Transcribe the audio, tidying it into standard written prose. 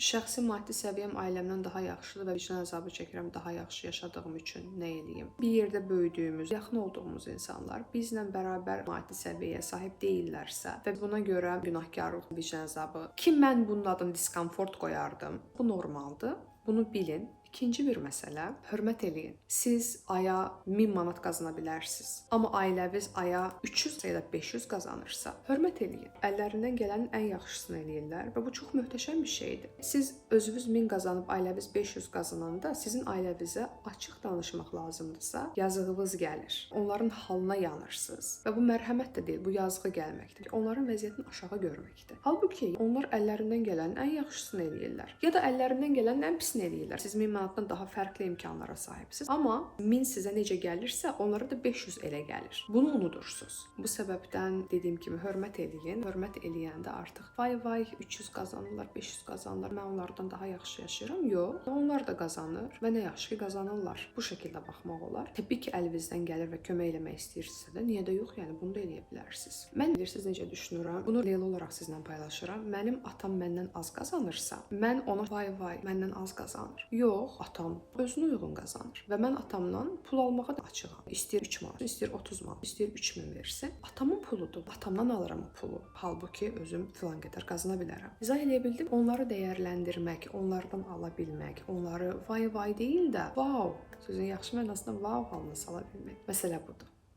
Şəxsi maddi səviyyəm ailəmdən daha yaxşıdır və vicdan əzabı çəkirəm daha yaxşı yaşadığım üçün nə edeyim? Bir yerdə böyüdüyümüz, yaxın olduğumuz insanlar bizlə bərabər maddi səviyyəyə sahib deyillərsə və buna görə günahkarlıq, vicdan əzabı ki, mən bunun adını diskomfort qoyardım. Bu normaldır. Bunu bilin. İkinci bir məsələ, hörmət eləyin. Siz aya 1000 manat qazana bilərsiniz, amma ailəniz aya 300 ya da 500 qazanırsa, hörmət eləyin. Əllərindən gələnin ən yaxşısını eləyirlər və bu çox möhtəşəm bir şeydir. Siz özünüz 1000 qazanıb ailəniz 500 qazananda sizin ailənizə açıq danışmaq lazımdırsa, yazığınız gəlir. Onların halına yanırsınız və bu mərhəmət də deyil, bu yazığı gəlməkdir. Onların vəziyyətini aşağı görməkdir. Halbuki onlar əllərindən gələnin ən yaxşısını eləyirlər ya da əllərindən gələnin ən pisini eləyirlər. Siz 1000 manatdan daha fərqli imkanlara sahibsiniz. Amma 1000 sizə necə gəlirsə, onlara da 500 elə gəlir. Bunu unudursunuz. Bu səbəbdən dediyim kimi hörmət eləyin. Hörmət eləyəndə artıq vay 300 qazanırlar, 500 qazanırlar. Mən onlardan daha yaxşı yaşayıram. Yox, onlar da qazanır və nə yaxşı ki qazanırlar. Bu şəkildə baxmaq olar. Təbii ki, əlinizdən gəlir və kömək eləmək istəyirsinizsə də, niyə də yox, yəni bunu da eləyə bilərsiniz. Mən bilirsiniz necə düşünürəm? Bunu real olaraq sizinlə paylaşıram. Mənim atam məndən az qazanırsa, mən ona vay məndən az qazanır. Yox, atam özünə uyğun qazanır və mən atamdan pul almağa da açığam. İstəyir 3 manat, istəyir 30 manat, istəyir 3000 versin. Atamın puludur. Atamdan alıram o pulu. Halbuki özüm filan qədər qazana bilərəm. İzah eləyə bildim. Onları dəyərləndirmək, onlardan ala bilmək, onları vay deyil də, wow, sözün yaxşı mənasında wow halına sala bilmək. Məsələ budur.